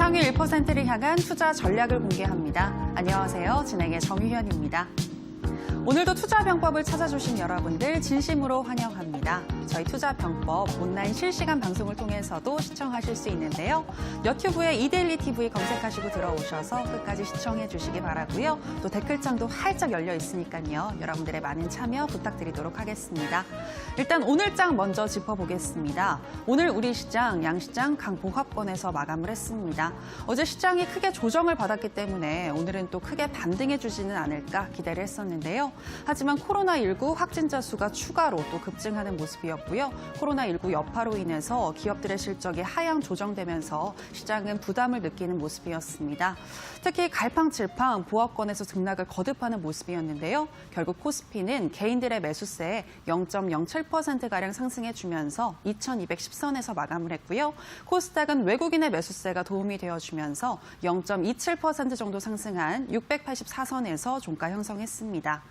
상위 1%를 향한 투자 전략을 공개합니다. 안녕하세요. 진행의 정유현입니다. 오늘도 투자병법을 찾아주신 여러분들 진심으로 환영합니다. 저희 투자병법 온라인 실시간 방송을 통해서도 시청하실 수 있는데요. 유튜브에 이데일리 TV 검색하시고 들어오셔서 끝까지 시청해 주시기 바라고요. 또 댓글창도 활짝 열려 있으니까요. 여러분들의 많은 참여 부탁드리도록 하겠습니다. 일단 오늘 장 먼저 짚어보겠습니다. 오늘 우리 시장, 양시장 강보합권에서 마감을 했습니다. 어제 시장이 크게 조정을 받았기 때문에 오늘은 또 크게 반등해 주지는 않을까 기대를 했었는데요. 하지만 코로나19 확진자 수가 추가로 또 급증하는 모습이었고요. 코로나19 여파로 인해서 기업들의 실적이 하향 조정되면서 시장은 부담을 느끼는 모습이었습니다. 특히 갈팡질팡 보합권에서 등락을 거듭하는 모습이었는데요. 결국 코스피는 개인들의 매수세에 0.07%가량 상승해주면서 2210선에서 마감을 했고요. 코스닥은 외국인의 매수세가 도움이 되어주면서 0.27% 정도 상승한 684선에서 종가 형성했습니다.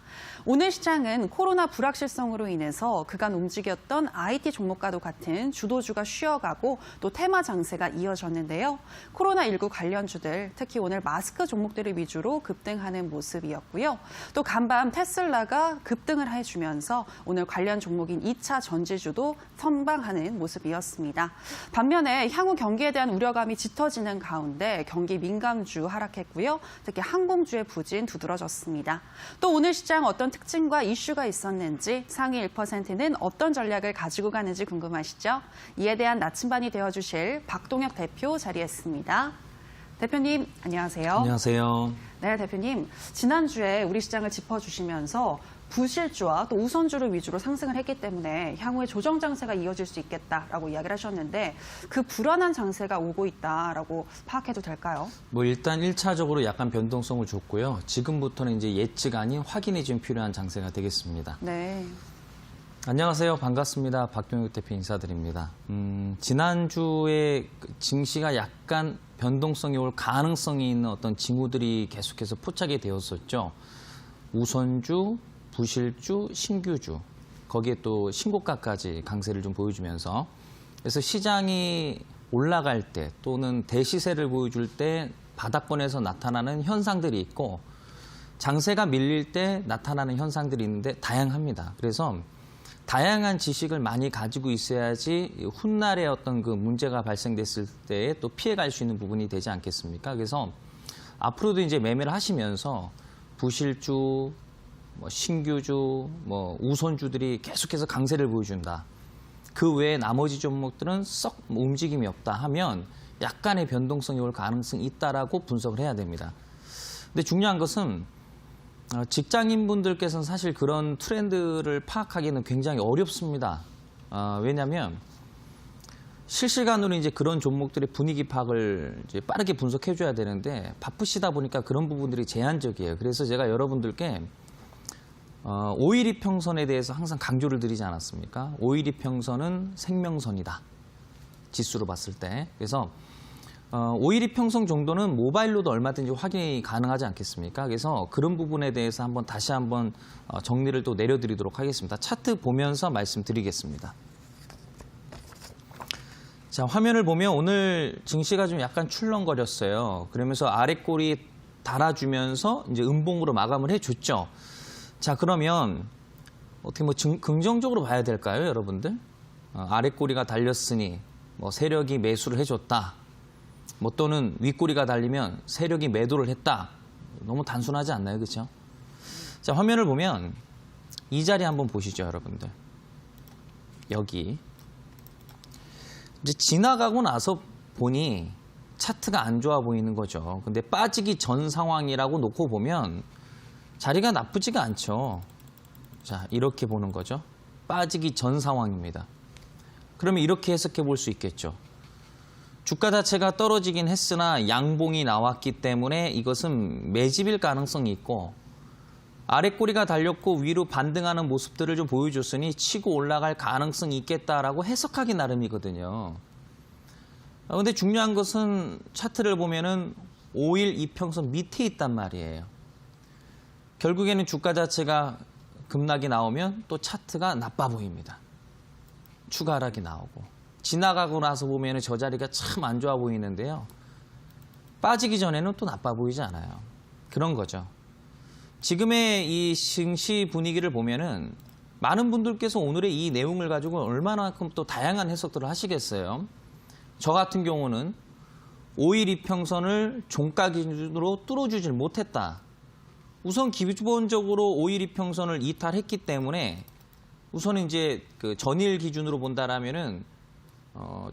오늘 시장은 코로나 불확실성으로 인해서 그간 움직였던 IT 종목과도 같은 주도주가 쉬어가고 또 테마 장세가 이어졌는데요. 코로나19 관련주들, 특히 오늘 마스크 종목들을 위주로 급등하는 모습이었고요. 또 간밤 테슬라가 급등을 해주면서 오늘 관련 종목인 2차 전지주도 선방하는 모습이었습니다. 반면에 향후 경기에 대한 우려감이 짙어지는 가운데 경기 민감주 하락했고요. 특히 항공주의 부진 두드러졌습니다. 또 오늘 시장 어떤 특징과 이슈가 있었는지 상위 1%는 어떤 전략을 가지고 가는지 궁금하시죠? 이에 대한 나침반이 되어주실 박동혁 대표 자리했습니다. 대표님, 안녕하세요. 안녕하세요. 네, 대표님. 지난주에 우리 시장을 짚어주시면서 부실주와 또 우선주를 위주로 상승을 했기 때문에 향후에 조정 장세가 이어질 수 있겠다라고 이야기를 하셨는데 그 불안한 장세가 오고 있다라고 파악해도 될까요? 일단 1차적으로 약간 변동성을 줬고요. 지금부터는 이제 예측 아닌 확인이 좀 필요한 장세가 되겠습니다. 네. 안녕하세요. 반갑습니다. 박동혁 대표 인사드립니다. 지난주에 증시가 약간 변동성이 올 가능성이 있는 어떤 징후들이 계속해서 포착이 되었었죠. 우선주, 부실주, 신규주, 거기에 또 신고가까지 강세를 좀 보여주면서 그래서 시장이 올라갈 때 또는 대시세를 보여줄 때 바닥권에서 나타나는 현상들이 있고 장세가 밀릴 때 나타나는 현상들이 있는데 다양합니다. 그래서 다양한 지식을 많이 가지고 있어야지 훗날에 어떤 그 문제가 발생됐을 때에 또 피해갈 수 있는 부분이 되지 않겠습니까? 그래서 앞으로도 이제 매매를 하시면서 부실주, 신규주, 우선주들이 계속해서 강세를 보여준다. 그 외에 나머지 종목들은 썩 움직임이 없다 하면 약간의 변동성이 올 가능성이 있다라고 분석을 해야 됩니다. 근데 중요한 것은 직장인분들께서는 사실 그런 트렌드를 파악하기는 굉장히 어렵습니다. 왜냐하면 실시간으로 이제 그런 종목들의 분위기 파악을 이제 빠르게 분석해줘야 되는데 바쁘시다 보니까 그런 부분들이 제한적이에요. 그래서 제가 여러분들께 5일 이평선에 대해서 항상 강조를 드리지 않았습니까? 5일 이평선은 생명선이다. 지수로 봤을 때. 그래서 5일 이평선 정도는 모바일로도 얼마든지 확인이 가능하지 않겠습니까? 그래서 그런 부분에 대해서 다시 한번 정리를 또 내려드리도록 하겠습니다. 차트 보면서 말씀드리겠습니다. 자, 화면을 보면 오늘 증시가 좀 약간 출렁거렸어요. 그러면서 아랫골이 달아주면서 이제 음봉으로 마감을 해줬죠. 자, 그러면 어떻게 긍정적으로 봐야 될까요, 여러분들? 아랫꼬리가 달렸으니 세력이 매수를 해줬다. 또는 윗꼬리가 달리면 세력이 매도를 했다. 너무 단순하지 않나요, 그렇죠? 자, 화면을 보면 이 자리 한번 보시죠, 여러분들. 여기. 이제 지나가고 나서 보니 차트가 안 좋아 보이는 거죠. 근데 빠지기 전 상황이라고 놓고 보면 자리가 나쁘지가 않죠. 자, 이렇게 보는 거죠. 빠지기 전 상황입니다. 그러면 이렇게 해석해 볼 수 있겠죠. 주가 자체가 떨어지긴 했으나 양봉이 나왔기 때문에 이것은 매집일 가능성이 있고 아랫꼬리가 달렸고 위로 반등하는 모습들을 좀 보여줬으니 치고 올라갈 가능성이 있겠다라고 해석하기 나름이거든요. 그런데 중요한 것은 차트를 보면은 5일 이평선 밑에 있단 말이에요. 결국에는 주가 자체가 급락이 나오면 또 차트가 나빠 보입니다. 추가 하락이 나오고. 지나가고 나서 보면 저 자리가 참 안 좋아 보이는데요. 빠지기 전에는 또 나빠 보이지 않아요. 그런 거죠. 지금의 이 증시 분위기를 보면은 많은 분들께서 오늘의 이 내용을 가지고 얼마나큼 또 다양한 해석들을 하시겠어요. 저 같은 경우는 5일 이평선을 종가 기준으로 뚫어주질 못했다. 우선 기본적으로 5일 이평선을 이탈했기 때문에 우선 이제 그 전일 기준으로 본다라면은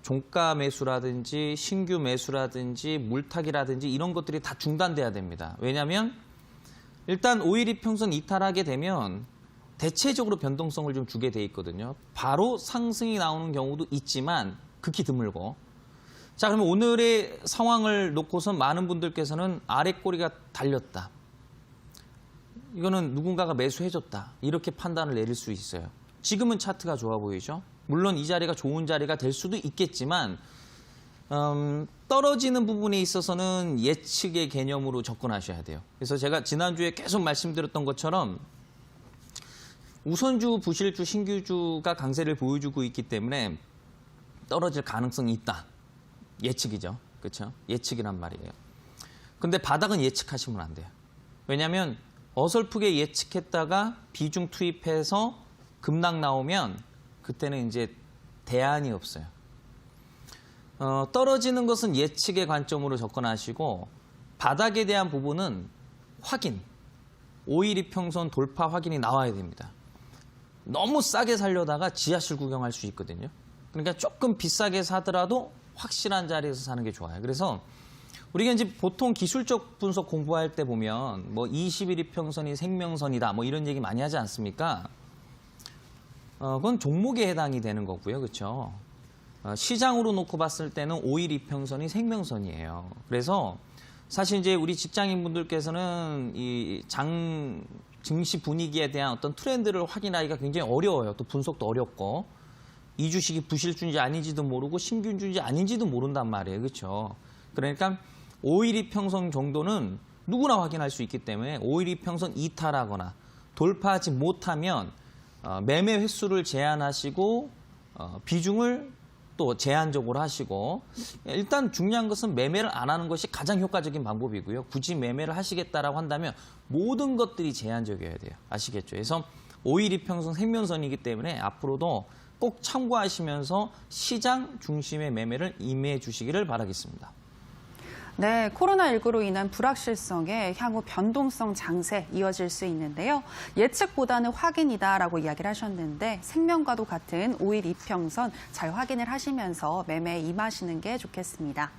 종가 매수라든지 신규 매수라든지 물타기라든지 이런 것들이 다 중단돼야 됩니다. 왜냐하면 일단 5일 이평선 이탈하게 되면 대체적으로 변동성을 좀 주게 돼 있거든요. 바로 상승이 나오는 경우도 있지만 극히 드물고. 자, 그러면 오늘의 상황을 놓고서 많은 분들께서는 아래 꼬리가 달렸다. 이거는 누군가가 매수해줬다. 이렇게 판단을 내릴 수 있어요. 지금은 차트가 좋아 보이죠. 물론 이 자리가 좋은 자리가 될 수도 있겠지만 떨어지는 부분에 있어서는 예측의 개념으로 접근하셔야 돼요. 그래서 제가 지난주에 계속 말씀드렸던 것처럼 우선주, 부실주, 신규주가 강세를 보여주고 있기 때문에 떨어질 가능성이 있다. 예측이죠. 그렇죠? 예측이란 말이에요. 근데 바닥은 예측하시면 안 돼요. 왜냐하면 어설프게 예측했다가 비중 투입해서 급락 나오면 그때는 이제 대안이 없어요. 떨어지는 것은 예측의 관점으로 접근하시고 바닥에 대한 부분은 확인, 5일 이평선 돌파 확인이 나와야 됩니다. 너무 싸게 살려다가 지하실 구경할 수 있거든요. 그러니까 조금 비싸게 사더라도 확실한 자리에서 사는 게 좋아요. 그래서 우리가 이제 보통 기술적 분석 공부할 때 보면 뭐 20일 이평선이 생명선이다 뭐 이런 얘기 많이 하지 않습니까? 그건 종목에 해당이 되는 거고요. 그렇죠? 시장으로 놓고 봤을 때는 5일 이평선이 생명선이에요. 그래서 사실 이제 우리 직장인분들께서는 이 증시 분위기에 대한 어떤 트렌드를 확인하기가 굉장히 어려워요. 또 분석도 어렵고 이 주식이 부실주인지 아닌지도 모르고 신규주인지 아닌지도 모른단 말이에요. 그렇죠? 그러니까 5일 이평선 정도는 누구나 확인할 수 있기 때문에 5일 이평선 이탈하거나 돌파하지 못하면 매매 횟수를 제한하시고 비중을 또 제한적으로 하시고 일단 중요한 것은 매매를 안 하는 것이 가장 효과적인 방법이고요. 굳이 매매를 하시겠다라고 한다면 모든 것들이 제한적이어야 돼요. 아시겠죠? 그래서 5일 이평선 생명선이기 때문에 앞으로도 꼭 참고하시면서 시장 중심의 매매를 임해해 주시기를 바라겠습니다. 네, 코로나19로 인한 불확실성에 향후 변동성 장세 이어질 수 있는데요. 예측보다는 확인이다라고 이야기를 하셨는데 생명과도 같은 5일 이평선 잘 확인을 하시면서 매매에 임하시는 게 좋겠습니다.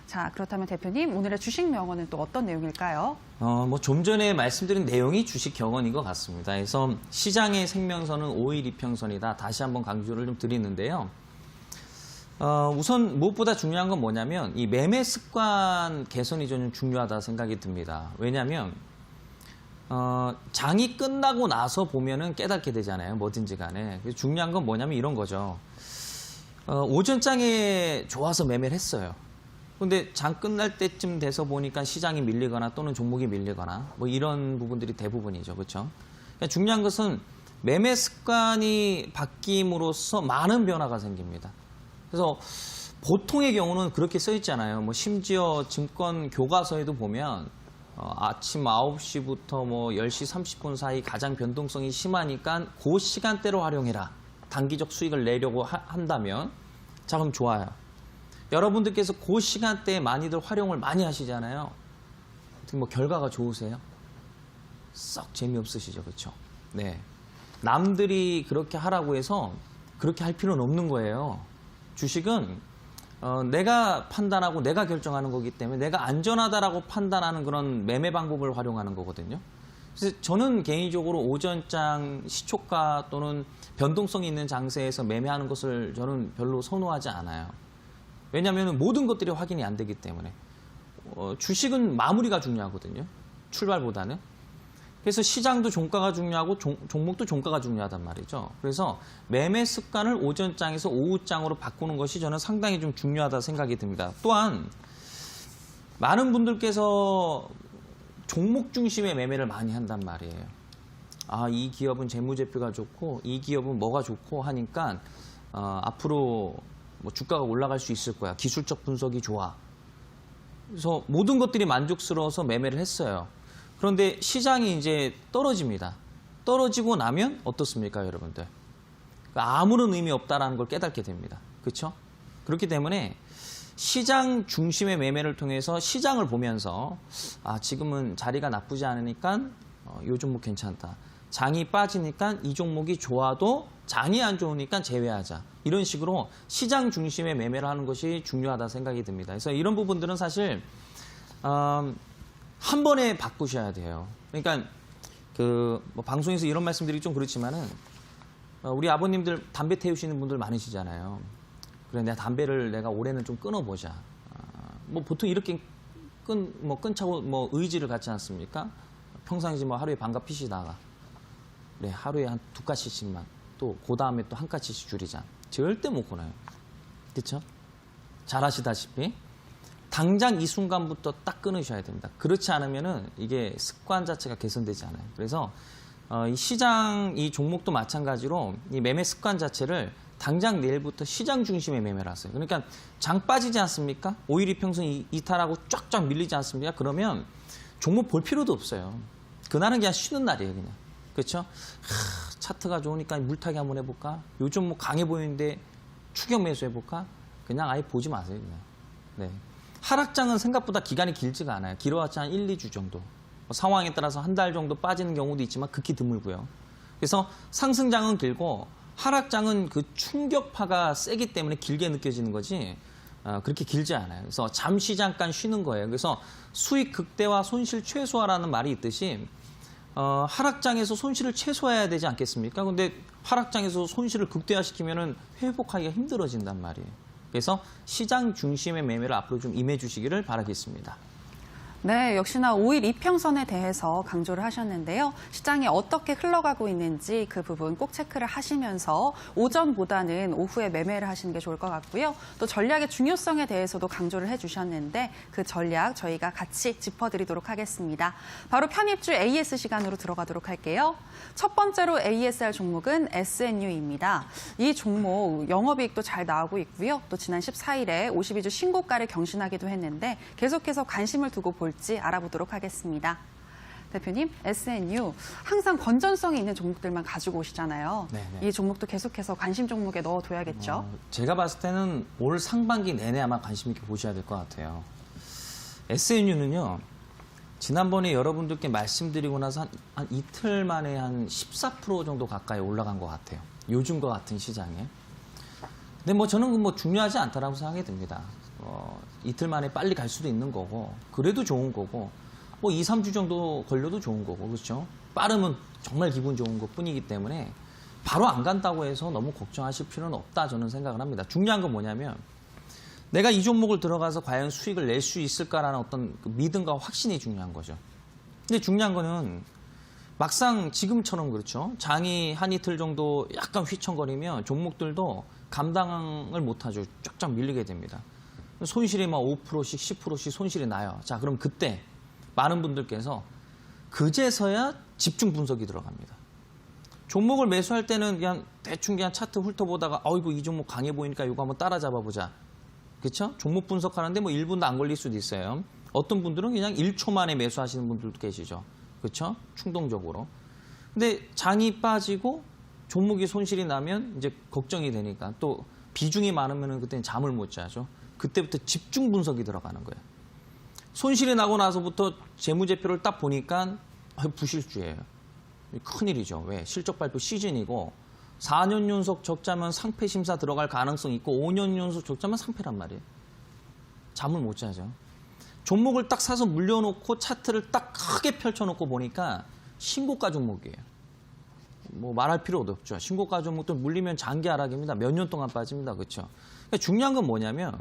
자, 그렇다면 대표님, 오늘의 주식 명언은 또 어떤 내용일까요? 뭐 좀 전에 말씀드린 내용이 주식 경언인 것 같습니다. 그래서 시장의 생명선은 5일 이평선이다. 다시 한번 강조를 좀 드리는데요. 우선 무엇보다 중요한 건 뭐냐면 이 매매 습관 개선이 좀 중요하다 생각이 듭니다. 왜냐하면 장이 끝나고 나서 보면은 깨닫게 되잖아요. 뭐든지 간에. 중요한 건 뭐냐면 이런 거죠. 오전장에 좋아서 매매를 했어요. 근데 장 끝날 때쯤 돼서 보니까 시장이 밀리거나 또는 종목이 밀리거나 뭐 이런 부분들이 대부분이죠. 그렇죠? 그러니까 중요한 것은 매매 습관이 바뀜으로써 많은 변화가 생깁니다. 그래서 보통의 경우는 그렇게 써 있잖아요. 뭐 심지어 증권 교과서에도 보면 아침 9시부터 뭐 10시 30분 사이 가장 변동성이 심하니까 그 시간대로 활용해라. 단기적 수익을 내려고 한다면 자, 그럼 좋아요. 여러분들께서 그 시간대에 많이들 활용을 많이 하시잖아요. 어떻게 뭐 결과가 좋으세요? 썩 재미없으시죠, 그렇죠? 네. 남들이 그렇게 하라고 해서 그렇게 할 필요는 없는 거예요. 주식은 내가 판단하고 내가 결정하는 거기 때문에 내가 안전하다라고 판단하는 그런 매매 방법을 활용하는 거거든요. 그래서 저는 개인적으로 오전장 시초가 또는 변동성이 있는 장세에서 매매하는 것을 저는 별로 선호하지 않아요. 왜냐하면 모든 것들이 확인이 안 되기 때문에 주식은 마무리가 중요하거든요. 출발보다는. 그래서 시장도 종가가 중요하고 종목도 종가가 중요하단 말이죠. 그래서 매매 습관을 오전장에서 오후장으로 바꾸는 것이 저는 상당히 좀 중요하다 생각이 듭니다. 또한 많은 분들께서 종목 중심의 매매를 많이 한단 말이에요. 아, 이 기업은 재무제표가 좋고 이 기업은 뭐가 좋고 하니까 앞으로 뭐 주가가 올라갈 수 있을 거야. 기술적 분석이 좋아. 그래서 모든 것들이 만족스러워서 매매를 했어요. 그런데 시장이 이제 떨어집니다. 떨어지고 나면 어떻습니까, 여러분들? 아무런 의미 없다라는 걸 깨닫게 됩니다. 그렇죠? 그렇기 때문에 시장 중심의 매매를 통해서 시장을 보면서 지금은 자리가 나쁘지 않으니까 이 종목 괜찮다. 장이 빠지니까 이 종목이 좋아도 장이 안 좋으니까 제외하자. 이런 식으로 시장 중심의 매매를 하는 것이 중요하다 생각이 듭니다. 그래서 이런 부분들은 사실 한 번에 바꾸셔야 돼요. 그러니까 뭐 방송에서 이런 말씀드리기 좀 그렇지만은 우리 아버님들 담배 태우시는 분들 많으시잖아요. 그래 담배를 내가 올해는 좀 끊어보자. 뭐 보통 이렇게 끊자고 의지를 갖지 않습니까? 평상시 하루에 반갑 피시다가 그래 하루에 한 2가지씩만 또 그 다음에 또 1가지씩 줄이자. 절대 못 끊어요. 그렇죠? 잘 아시다시피 당장 이 순간부터 딱 끊으셔야 됩니다. 그렇지 않으면은 이게 습관 자체가 개선되지 않아요. 그래서 이 시장 이 종목도 마찬가지로 이 매매 습관 자체를 당장 내일부터 시장 중심의 매매를 하세요. 그러니까 장 빠지지 않습니까? 5일 이평선 이탈하고 쫙쫙 밀리지 않습니까? 그러면 종목 볼 필요도 없어요. 그날은 그냥 쉬는 날이에요, 그냥. 그렇죠? 차트가 좋으니까 물타기 한번 해볼까? 요즘 뭐 강해 보이는데 추격 매수 해볼까? 그냥 아예 보지 마세요, 그냥. 네. 하락장은 생각보다 기간이 길지가 않아요. 길어봤자 한 1, 2주 정도. 상황에 따라서 한 달 정도 빠지는 경우도 있지만 극히 드물고요. 그래서 상승장은 길고 하락장은 그 충격파가 세기 때문에 길게 느껴지는 거지 그렇게 길지 않아요. 그래서 잠시 잠깐 쉬는 거예요. 그래서 수익 극대화 손실 최소화라는 말이 있듯이 하락장에서 손실을 최소화해야 되지 않겠습니까? 근데 하락장에서 손실을 극대화시키면은 회복하기가 힘들어진단 말이에요. 그래서 시장 중심의 매매를 앞으로 좀 임해 주시기를 바라겠습니다. 네, 역시나 5일 이평선에 대해서 강조를 하셨는데요. 시장이 어떻게 흘러가고 있는지 그 부분 꼭 체크를 하시면서 오전보다는 오후에 매매를 하시는 게 좋을 것 같고요. 또 전략의 중요성에 대해서도 강조를 해주셨는데 그 전략 저희가 같이 짚어드리도록 하겠습니다. 바로 편입주 AS 시간으로 들어가도록 할게요. 첫 번째로 ASR 종목은 SNU입니다. 이 종목 영업이익도 잘 나오고 있고요. 또 지난 14일에 52주 신고가를 경신하기도 했는데 계속해서 관심을 두고 볼지 알아보도록 하겠습니다. 대표님, SNU 항상 건전성이 있는 종목들만 가지고 오시잖아요. 네네. 이 종목도 계속해서 관심 종목에 넣어둬야겠죠? 제가 봤을 때는 올 상반기 내내 아마 관심 있게 보셔야 될 것 같아요. SNU는요. 지난번에 여러분들께 말씀드리고 나서 한 이틀 만에 한 14% 정도 가까이 올라간 것 같아요. 요즘과 같은 시장에. 근데 뭐 저는 중요하지 않다라고 생각이 듭니다. 이틀 만에 빨리 갈 수도 있는 거고 그래도 좋은 거고 뭐 2, 3주 정도 걸려도 좋은 거고 그렇죠? 빠르면 정말 기분 좋은 것뿐이기 때문에 바로 안 간다고 해서 너무 걱정하실 필요는 없다 저는 생각을 합니다. 중요한 건 뭐냐면 내가 이 종목을 들어가서 과연 수익을 낼 수 있을까라는 어떤 그 믿음과 확신이 중요한 거죠. 근데 중요한 거는 막상 지금처럼 그렇죠. 장이 한 이틀 정도 약간 휘청거리면 종목들도 감당을 못하죠. 쫙쫙 밀리게 됩니다. 손실이 막 5%씩 10%씩 손실이 나요. 자, 그럼 그때 많은 분들께서 그제서야 집중 분석이 들어갑니다. 종목을 매수할 때는 그냥 대충 그냥 차트 훑어보다가 어이구 이 종목 강해 보이니까 이거 한번 따라잡아 보자. 그렇죠? 종목 분석하는데 뭐 1분도 안 걸릴 수도 있어요. 어떤 분들은 그냥 1초 만에 매수하시는 분들도 계시죠. 그렇죠? 충동적으로. 근데 장이 빠지고 종목이 손실이 나면 이제 걱정이 되니까 또 비중이 많으면 그때는 잠을 못 자죠. 그때부터 집중 분석이 들어가는 거예요. 손실이 나고 나서부터 재무제표를 딱 보니까 부실주예요. 큰일이죠. 왜? 실적 발표 시즌이고 4년 연속 적자면 상패 심사 들어갈 가능성이 있고 5년 연속 적자면 상패란 말이에요. 잠을 못 자죠. 종목을 딱 사서 물려놓고 차트를 딱 크게 펼쳐놓고 보니까 신고가 종목이에요. 뭐 말할 필요도 없죠. 신고가 종목도 물리면 장기 하락입니다. 몇 년 동안 빠집니다. 그렇죠? 그러니까 중요한 건 뭐냐면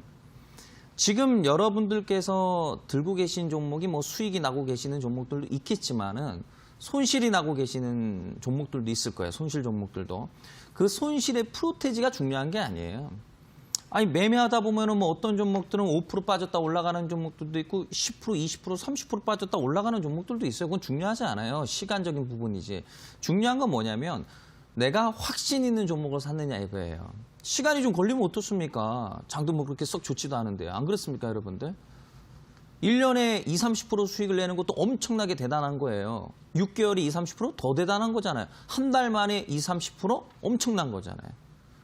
지금 여러분들께서 들고 계신 종목이 뭐 수익이 나고 계시는 종목들도 있겠지만은 손실이 나고 계시는 종목들도 있을 거예요. 손실 종목들도. 그 손실의 프로테지가 중요한 게 아니에요. 아니 매매하다 보면은 뭐 어떤 종목들은 5% 빠졌다 올라가는 종목들도 있고 10%, 20%, 30% 빠졌다 올라가는 종목들도 있어요. 그건 중요하지 않아요. 시간적인 부분이지. 중요한 건 뭐냐면 내가 확신 있는 종목을 샀느냐 이거예요. 시간이 좀 걸리면 어떻습니까? 장도 뭐 그렇게 썩 좋지도 않은데. 안 그렇습니까, 여러분들? 1년에 20, 30% 수익을 내는 것도 엄청나게 대단한 거예요. 6개월이 20, 30%더 대단한 거잖아요. 한 달 만에 20, 30% 엄청난 거잖아요.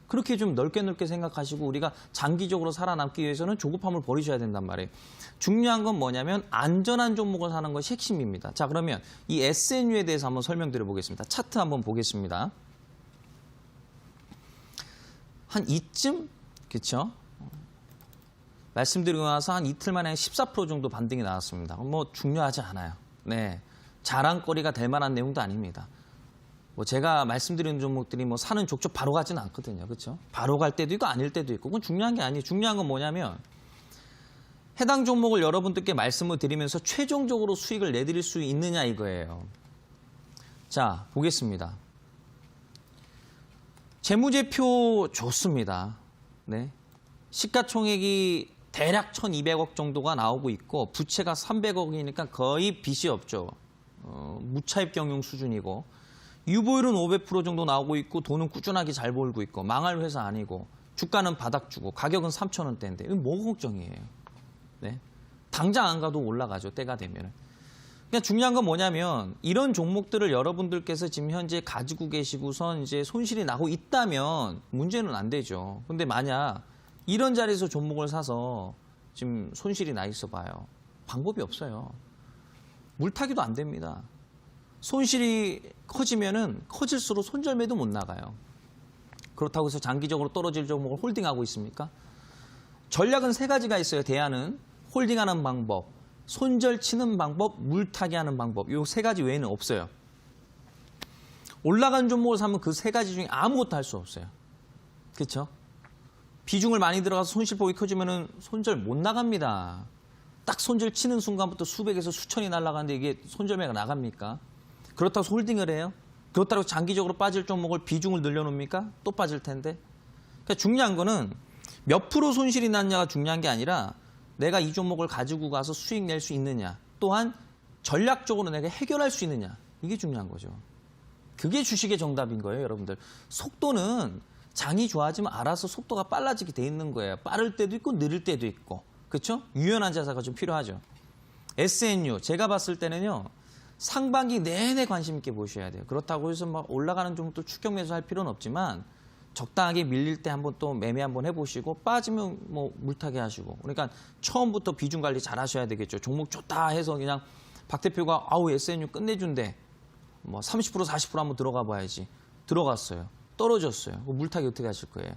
그렇게 좀 넓게 생각하시고 우리가 장기적으로 살아남기 위해서는 조급함을 버리셔야 된단 말이에요. 중요한 건 뭐냐면 안전한 종목을 사는 것이 핵심입니다. 자, 그러면 이 SNU에 대해서 한번 설명드려 보겠습니다. 차트 한번 보겠습니다. 한 이쯤, 그렇죠? 말씀드리고 나서 한 이틀 만에 14% 정도 반등이 나왔습니다. 뭐 중요하지 않아요. 네, 자랑거리가 될 만한 내용도 아닙니다. 뭐 제가 말씀드리는 종목들이 뭐 사는 족족 바로 가지는 않거든요. 그렇죠? 바로 갈 때도 있고 아닐 때도 있고 그건 중요한 게 아니에요. 중요한 건 뭐냐면 해당 종목을 여러분들께 말씀을 드리면서 최종적으로 수익을 내드릴 수 있느냐 이거예요. 자, 보겠습니다. 재무제표 좋습니다. 네, 시가총액이 대략 1,200억 정도가 나오고 있고 부채가 300억이니까 거의 빚이 없죠. 무차입 경영 수준이고 유보율은 500% 정도 나오고 있고 돈은 꾸준하게 잘 벌고 있고 망할 회사 아니고 주가는 바닥주고 가격은 3,000원대인데 이건 뭐 걱정이에요. 네, 당장 안 가도 올라가죠. 때가 되면. 그러니까 중요한 건 뭐냐면 이런 종목들을 여러분들께서 지금 현재 가지고 계시고선 이제 손실이 나고 있다면 문제는 안 되죠. 근데 만약 이런 자리에서 종목을 사서 지금 손실이 나 있어 봐요. 방법이 없어요. 물타기도 안 됩니다. 손실이 커지면은 커질수록 손절매도 못 나가요. 그렇다고 해서 장기적으로 떨어질 종목을 홀딩하고 있습니까? 전략은 세 가지가 있어요. 대안은 홀딩하는 방법, 손절 치는 방법, 물타기 하는 방법. 이 세 가지 외에는 없어요. 올라간 종목을 사면 그 세 가지 중에 아무것도 할 수 없어요. 그렇죠? 비중을 많이 들어가서 손실폭이 커지면은 손절 못 나갑니다. 딱 손절 치는 순간부터 수백에서 수천이 날아가는데 이게 손절매가 나갑니까? 그렇다고 해서 홀딩을 해요? 그렇다고 장기적으로 빠질 종목을 비중을 늘려놓습니까? 또 빠질 텐데. 그러니까 중요한 거는 몇 프로 손실이 났냐가 중요한 게 아니라 내가 이 종목을 가지고 가서 수익 낼 수 있느냐. 또한 전략적으로 내가 해결할 수 있느냐. 이게 중요한 거죠. 그게 주식의 정답인 거예요, 여러분들. 속도는 장이 좋아지면 알아서 속도가 빨라지게 돼 있는 거예요. 빠를 때도 있고 느릴 때도 있고. 그렇죠? 유연한 자세가 좀 필요하죠. SNU 제가 봤을 때는요. 상반기 내내 관심 있게 보셔야 돼요. 그렇다고 해서 막 올라가는 종목도 추격 매수할 필요는 없지만 적당하게 밀릴 때 한번 또 매매 한번 해보시고 빠지면 뭐 물타기 하시고. 그러니까 처음부터 비중 관리 잘 하셔야 되겠죠. 종목 좋다 해서 그냥 박 대표가 아우 SNU 끝내준대. 뭐 30% 40% 한번 들어가 봐야지. 들어갔어요. 떨어졌어요. 물타기 어떻게 하실 거예요?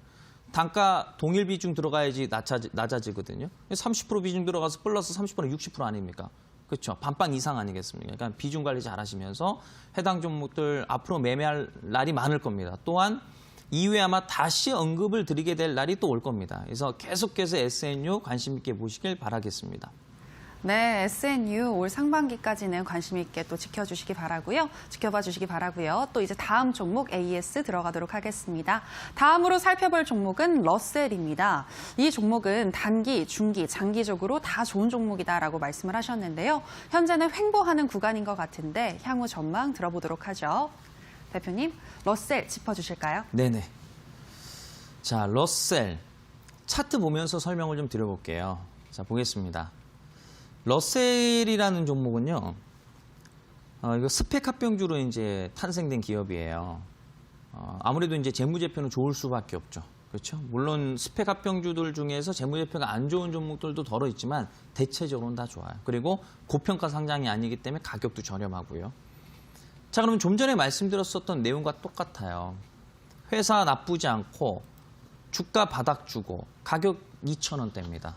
단가 동일 비중 들어가야지 낮아지거든요. 30% 비중 들어가서 플러스 30%는 60% 아닙니까? 그렇죠. 반반 이상 아니겠습니까? 그러니까 비중 관리 잘 하시면서 해당 종목들 앞으로 매매할 날이 많을 겁니다. 또한 이후에 아마 다시 언급을 드리게 될 날이 또 올 겁니다. 그래서 계속해서 SNU 관심 있게 보시길 바라겠습니다. 네, SNU 올 상반기까지는 관심 있게 또 지켜봐 주시기 바라고요. 또 이제 다음 종목 AES 들어가도록 하겠습니다. 다음으로 살펴볼 종목은 러셀입니다. 이 종목은 단기, 중기, 장기적으로 다 좋은 종목이다라고 말씀을 하셨는데요. 현재는 횡보하는 구간인 것 같은데 향후 전망 들어보도록 하죠. 대표님, 러셀 짚어주실까요? 네네. 자, 러셀 차트 보면서 설명을 좀 드려볼게요. 자, 보겠습니다. 러셀이라는 종목은요, 이거 스펙 합병주로 이제 탄생된 기업이에요. 아무래도 이제 재무제표는 좋을 수밖에 없죠. 그렇죠? 물론 스펙 합병주들 중에서 재무제표가 안 좋은 종목들도 덜어 있지만 대체적으로는 다 좋아요. 그리고 고평가 상장이 아니기 때문에 가격도 저렴하고요. 자, 그러면 좀 전에 말씀드렸었던 내용과 똑같아요. 회사 나쁘지 않고 주가 바닥 주고 가격 2,000원대입니다.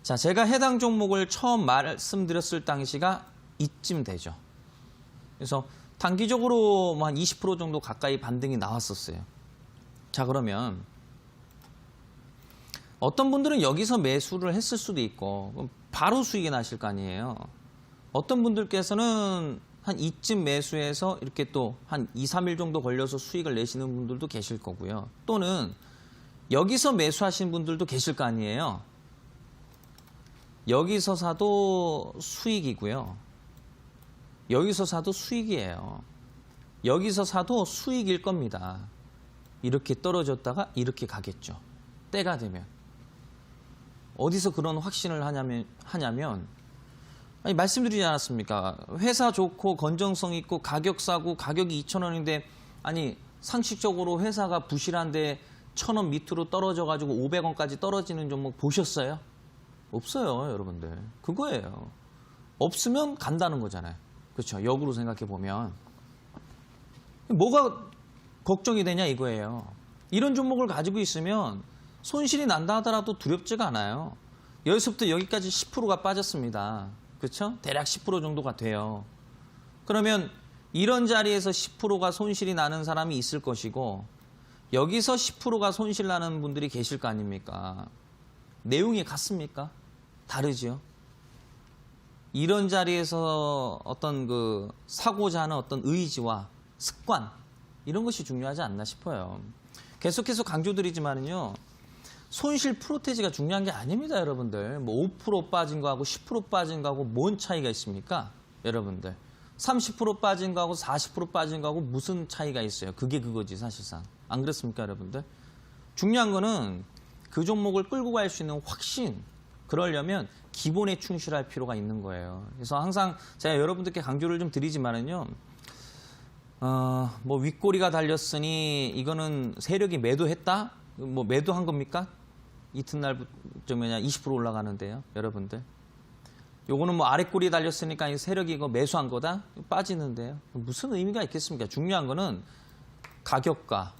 자, 제가 해당 종목을 처음 말씀드렸을 당시가 이쯤 되죠. 그래서 단기적으로 한 20% 정도 가까이 반등이 나왔었어요. 자, 그러면 어떤 분들은 여기서 매수를 했을 수도 있고 바로 수익이 나실 거 아니에요. 어떤 분들께서는 한 이쯤 매수해서 이렇게 또 한 2, 3일 정도 걸려서 수익을 내시는 분들도 계실 거고요. 또는 여기서 매수하신 분들도 계실 거 아니에요. 여기서 사도 수익이고요. 여기서 사도 수익이에요. 여기서 사도 수익일 겁니다. 이렇게 떨어졌다가 이렇게 가겠죠. 때가 되면. 어디서 그런 확신을 하냐면 아니, 말씀드리지 않았습니까? 회사 좋고 건정성 있고 가격 싸고 가격이 2,000원인데 아니 상식적으로 회사가 부실한데 1,000원 밑으로 떨어져가지고 500원까지 떨어지는 종목 보셨어요? 없어요, 여러분들. 그거예요. 없으면 간다는 거잖아요. 그렇죠? 역으로 생각해 보면 뭐가 걱정이 되냐 이거예요. 이런 종목을 가지고 있으면 손실이 난다 하더라도 두렵지가 않아요. 여기서부터 여기까지 10%가 빠졌습니다. 그렇죠? 대략 10% 정도가 돼요. 그러면 이런 자리에서 10%가 손실이 나는 사람이 있을 것이고 여기서 10%가 손실 나는 분들이 계실 거 아닙니까? 내용이 같습니까? 다르지요. 이런 자리에서 어떤 그 사고자 하는 어떤 의지와 습관 이런 것이 중요하지 않나 싶어요. 계속해서 강조드리지만은요. 손실 프로테지가 중요한 게 아닙니다, 여러분들. 뭐 5% 빠진 거하고 10% 빠진 거하고 뭔 차이가 있습니까? 여러분들. 30% 빠진 거하고 40% 빠진 거하고 무슨 차이가 있어요? 그게 그거지, 사실상. 안 그렇습니까, 여러분들? 중요한 거는 그 종목을 끌고 갈 수 있는 확신. 그러려면 기본에 충실할 필요가 있는 거예요. 그래서 항상 제가 여러분들께 강조를 좀 드리지만은요. 뭐 윗꼬리가 달렸으니 이거는 세력이 매도했다? 뭐 매도한 겁니까? 이튿날부터 20% 올라가는데요, 여러분들. 요거는 뭐 아랫꼬리 달렸으니까 이 세력이 이거 매수한 거다? 빠지는데요. 무슨 의미가 있겠습니까? 중요한 거는 가격과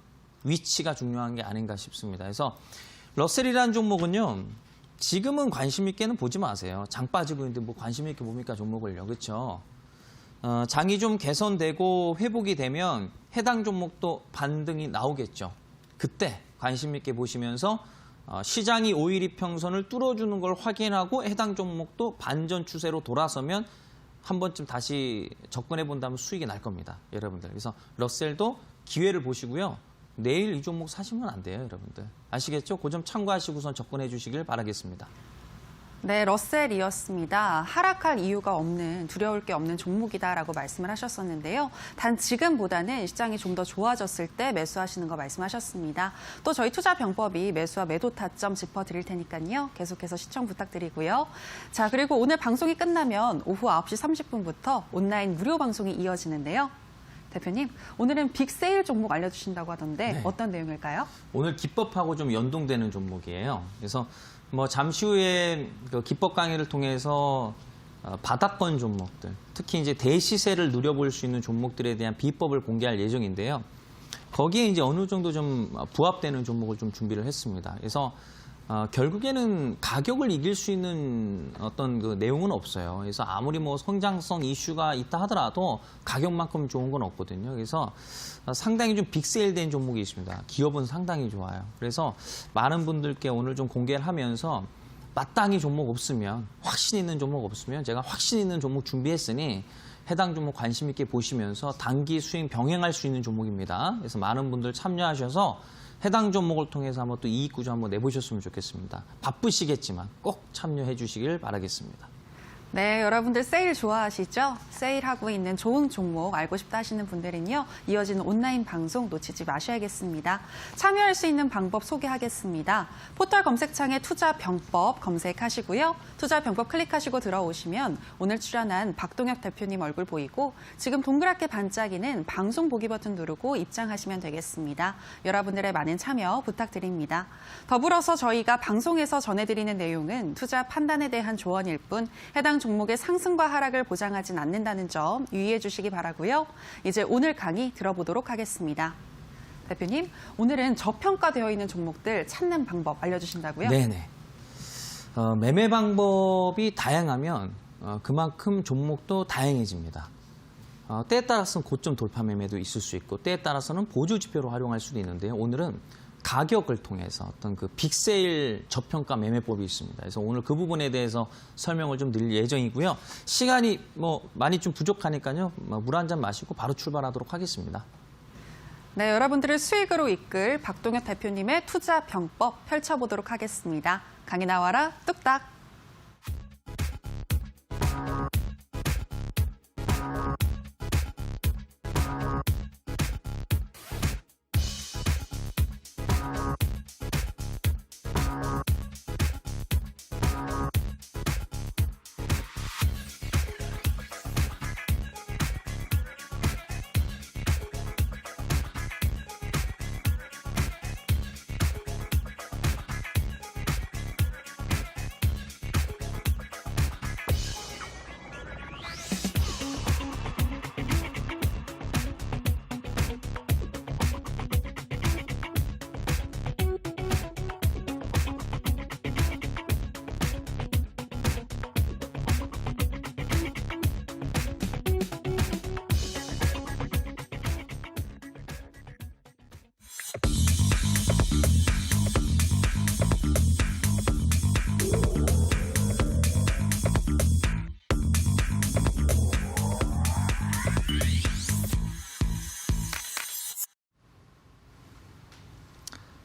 위치가 중요한 게 아닌가 싶습니다. 그래서 러셀이라는 종목은요. 지금은 관심 있게는 보지 마세요. 장 빠지고 있는데 뭐 관심 있게 봅니까 종목을요. 그렇죠? 장이 좀 개선되고 회복이 되면 해당 종목도 반등이 나오겠죠. 그때 관심 있게 보시면서 시장이 5일이평선을 뚫어주는 걸 확인하고 해당 종목도 반전 추세로 돌아서면 한 번쯤 다시 접근해 본다면 수익이 날 겁니다. 여러분들. 그래서 러셀도 기회를 보시고요. 내일 이 종목 사시면 안 돼요, 여러분들. 아시겠죠? 그 점 참고하시고선 접근해 주시길 바라겠습니다. 네, 러셀이었습니다. 하락할 이유가 없는, 두려울 게 없는 종목이다라고 말씀을 하셨었는데요. 단 지금보다는 시장이 좀 더 좋아졌을 때 매수하시는 거 말씀하셨습니다. 또 저희 투자 병법이 매수와 매도 타점 짚어드릴 테니까요. 계속해서 시청 부탁드리고요. 자, 그리고 오늘 방송이 끝나면 오후 9시 30분부터 온라인 무료 방송이 이어지는데요. 대표님, 오늘은 빅세일 종목 알려주신다고 하던데 네. 어떤 내용일까요? 오늘 기법하고 좀 연동되는 종목이에요. 그래서 뭐 잠시 후에 그 기법 강의를 통해서 바닥권 종목들, 특히 이제 대시세를 누려볼 수 있는 종목들에 대한 비법을 공개할 예정인데요. 거기에 이제 어느 정도 좀 부합되는 종목을 좀 준비를 했습니다. 그래서 결국에는 가격을 이길 수 있는 어떤 그 내용은 없어요. 그래서 아무리 뭐 성장성 이슈가 있다 하더라도 가격만큼 좋은 건 없거든요. 그래서 상당히 좀 빅세일된 종목이 있습니다. 기업은 상당히 좋아요. 그래서 많은 분들께 오늘 좀 공개를 하면서 마땅히 종목 없으면, 확신 있는 종목 없으면 제가 확신 있는 종목 준비했으니 해당 종목 관심 있게 보시면서 단기 수익 병행할 수 있는 종목입니다. 그래서 많은 분들 참여하셔서 해당 종목을 통해서 한번 또 이익 구조 한번 내보셨으면 좋겠습니다. 바쁘시겠지만 꼭 참여해 주시길 바라겠습니다. 네, 여러분들 세일 좋아하시죠? 세일하고 있는 좋은 종목 알고 싶다 하시는 분들은요. 이어지는 온라인 방송 놓치지 마셔야겠습니다. 참여할 수 있는 방법 소개하겠습니다. 포털 검색창에 투자병법 검색하시고요. 투자병법 클릭하시고 들어오시면 오늘 출연한 박동혁 대표님 얼굴 보이고 지금 동그랗게 반짝이는 방송 보기 버튼 누르고 입장하시면 되겠습니다. 여러분들의 많은 참여 부탁드립니다. 더불어서 저희가 방송에서 전해드리는 내용은 투자 판단에 대한 조언일 뿐 해당 종목의 상승과 하락을 보장하진 않는다는 점 유의해 주시기 바라고요. 이제 오늘 강의 들어보도록 하겠습니다. 대표님, 오늘은 저평가되어 있는 종목들 찾는 방법 알려주신다고요? 네네. 매매 방법이 다양하면 그만큼 종목도 다양해집니다. 때에 따라서는 고점 돌파 매매도 있을 수 있고 때에 따라서는 보조 지표로 활용할 수도 있는데요. 오늘은 가격을 통해서 어떤 그 빅세일 저평가 매매법이 있습니다. 그래서 오늘 그 부분에 대해서 설명을 좀 드릴 예정이고요. 시간이 뭐 많이 좀 부족하니까요. 물 한 잔 마시고 바로 출발하도록 하겠습니다. 네, 여러분들을 수익으로 이끌 박동혁 대표님의 투자 병법 펼쳐보도록 하겠습니다. 강의 나와라 뚝딱.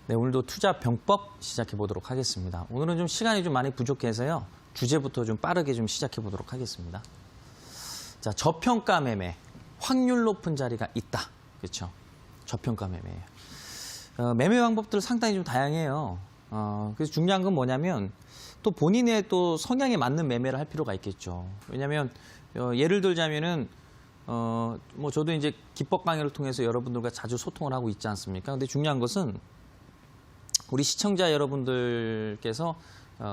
네, 오늘도 투자 병법 시작해 보도록 하겠습니다. 오늘은 좀 시간이 좀 많이 부족해서요. 주제부터 좀 빠르게 좀 시작해 보도록 하겠습니다. 자, 저평가 매매. 확률 높은 자리가 있다. 그렇죠? 저평가 매매예요. 매매 방법들 상당히 좀 다양해요. 그래서 중요한 건 뭐냐면 또 본인의 또 성향에 맞는 매매를 할 필요가 있겠죠. 왜냐하면 예를 들자면은 뭐 저도 이제 기법 강의를 통해서 여러분들과 자주 소통을 하고 있지 않습니까? 근데 중요한 것은 우리 시청자 여러분들께서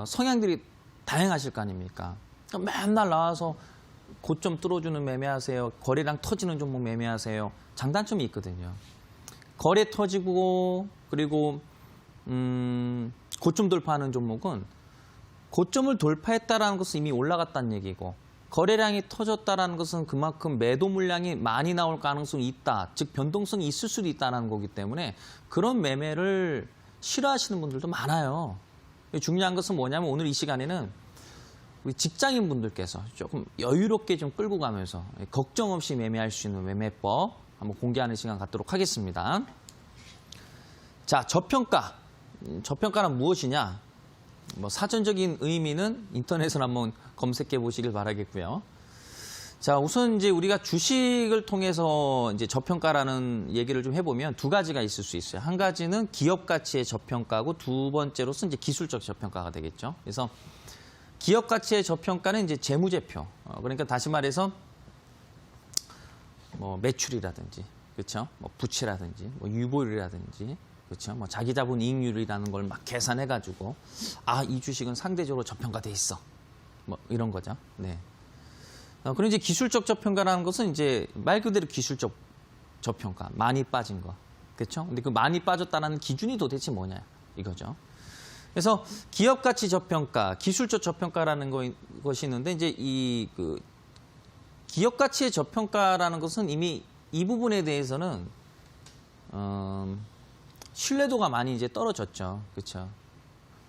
성향들이 다양하실 거 아닙니까? 맨날 나와서 고점 뚫어주는 매매하세요. 거래량 터지는 종목 매매하세요. 장단점이 있거든요. 거래 터지고 그리고 고점 돌파하는 종목은 고점을 돌파했다라는 것은 이미 올라갔다는 얘기고 거래량이 터졌다라는 것은 그만큼 매도 물량이 많이 나올 가능성이 있다. 즉 변동성이 있을 수도 있다는 거기 때문에 그런 매매를 싫어하시는 분들도 많아요. 중요한 것은 뭐냐면 오늘 이 시간에는 우리 직장인 분들께서 조금 여유롭게 좀 끌고 가면서 걱정 없이 매매할 수 있는 매매법 한번 공개하는 시간 갖도록 하겠습니다. 자, 저평가. 저평가는 무엇이냐? 뭐 사전적인 의미는 인터넷을 한번 검색해 보시길 바라겠고요. 자, 우선 이제 우리가 주식을 통해서 이제 저평가라는 얘기를 좀 해보면 두 가지가 있을 수 있어요. 한 가지는 기업 가치의 저평가고 두 번째로서 이제 기술적 저평가가 되겠죠. 그래서 기업 가치의 저평가는 이제 재무제표. 그러니까 다시 말해서 뭐 매출이라든지, 그렇죠? 뭐 부채라든지, 뭐 유보율이라든지, 그렇죠? 뭐 자기 자본 이익률이라는 걸 막 계산해가지고 이 주식은 상대적으로 저평가돼 있어. 뭐 이런 거죠. 네. 그리고 이제 기술적 저평가라는 것은 이제 말 그대로 기술적 저평가, 많이 빠진 거, 그렇죠? 근데 그 많이 빠졌다는 기준이 도대체 뭐냐 이거죠. 그래서 기업 가치 저평가, 기술적 저평가라는 것이 있는데 이제 이 그 기업 가치의 저평가라는 것은 이미 이 부분에 대해서는 신뢰도가 많이 이제 떨어졌죠, 그렇죠?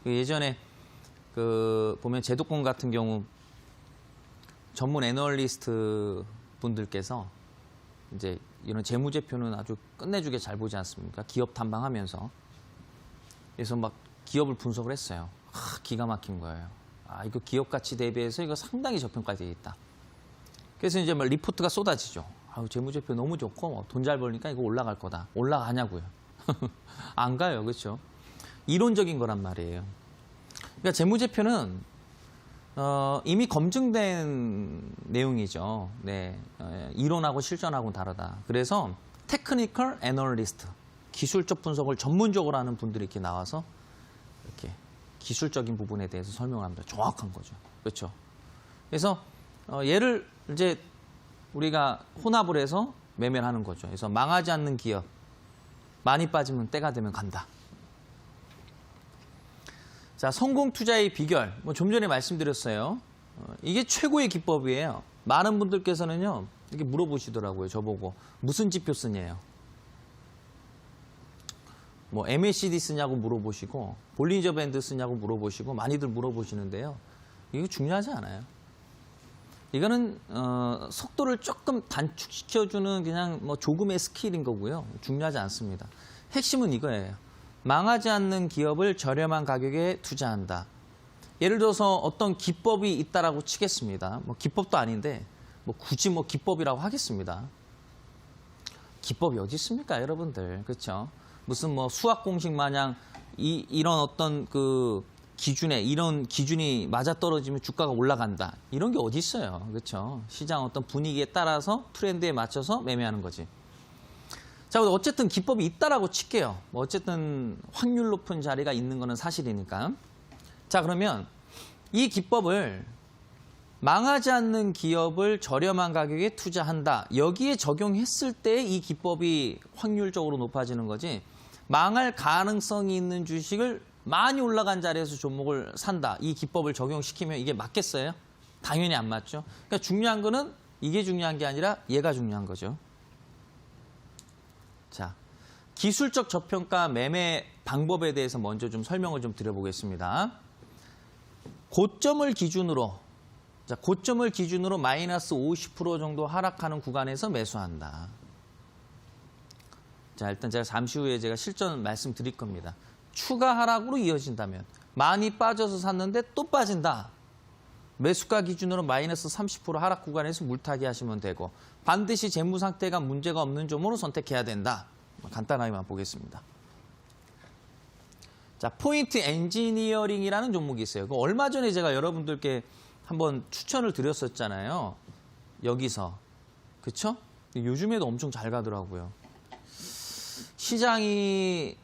예전에 그 보면 제도권 같은 경우 전문 애널리스트 분들께서 이제 이런 재무제표는 아주 끝내주게 잘 보지 않습니까? 기업 탐방하면서. 그래서 막 기업을 분석을 했어요. 기가 막힌 거예요. 이거 기업 가치 대비해서 이거 상당히 저평가되어 있다. 그래서 이제 막 리포트가 쏟아지죠. 재무제표 너무 좋고 돈 잘 벌니까 이거 올라갈 거다. 올라가냐고요. 안 가요. 그렇죠? 이론적인 거란 말이에요. 그러니까 재무제표는 이미 검증된 내용이죠. 네, 이론하고 실전하고는 다르다. 그래서 테크니컬 애널리스트, 기술적 분석을 전문적으로 하는 분들이 이렇게 나와서 이렇게 기술적인 부분에 대해서 설명합니다. 정확한 거죠. 그렇죠? 그래서 얘를 이제 우리가 혼합을 해서 매매를 하는 거죠. 그래서 망하지 않는 기업, 많이 빠지면 때가 되면 간다. 자, 성공 투자의 비결. 좀 전에 말씀드렸어요. 이게 최고의 기법이에요. 많은 분들께서는요, 이렇게 물어보시더라고요. 저보고. 무슨 지표 쓰냐요? 뭐, MACD 쓰냐고 물어보시고, 볼린저 밴드 쓰냐고 물어보시고, 많이들 물어보시는데요. 이거 중요하지 않아요. 이거는, 속도를 조금 단축시켜주는 그냥 뭐 조금의 스킬인 거고요. 중요하지 않습니다. 핵심은 이거예요. 망하지 않는 기업을 저렴한 가격에 투자한다. 예를 들어서 어떤 기법이 있다라고 치겠습니다. 뭐 기법도 아닌데 뭐 굳이 뭐 기법이라고 하겠습니다. 기법이 어디 있습니까, 여러분들? 그렇죠? 무슨 뭐 수학 공식 마냥 이런 어떤 그 기준에 이런 기준이 맞아떨어지면 주가가 올라간다. 이런 게 어디 있어요. 그렇죠? 시장 어떤 분위기에 따라서 트렌드에 맞춰서 매매하는 거지. 자, 어쨌든 기법이 있다라고 칠게요. 뭐 어쨌든 확률 높은 자리가 있는 거는 사실이니까. 자, 그러면 이 기법을 망하지 않는 기업을 저렴한 가격에 투자한다. 여기에 적용했을 때 이 기법이 확률적으로 높아지는 거지. 망할 가능성이 있는 주식을 많이 올라간 자리에서 종목을 산다. 이 기법을 적용시키면 이게 맞겠어요? 당연히 안 맞죠. 그러니까 중요한 거는 이게 중요한 게 아니라 얘가 중요한 거죠. 자, 기술적 저평가 매매 방법에 대해서 먼저 좀 설명을 좀 드려보겠습니다. 고점을 기준으로, 자, 고점을 기준으로 마이너스 50% 정도 하락하는 구간에서 매수한다. 자, 일단 제가 잠시 후에 제가 실전 말씀드릴 겁니다. 추가 하락으로 이어진다면 많이 빠져서 샀는데 또 빠진다. 매수가 기준으로 마이너스 30% 하락 구간에서 물타기 하시면 되고 반드시 재무 상태가 문제가 없는 종목으로 선택해야 된다. 간단하게만 보겠습니다. 자, 포인트 엔지니어링이라는 종목이 있어요. 얼마 전에 제가 여러분들께 한번 추천을 드렸었잖아요. 여기서. 그쵸? 요즘에도 엄청 잘 가더라고요. 시장이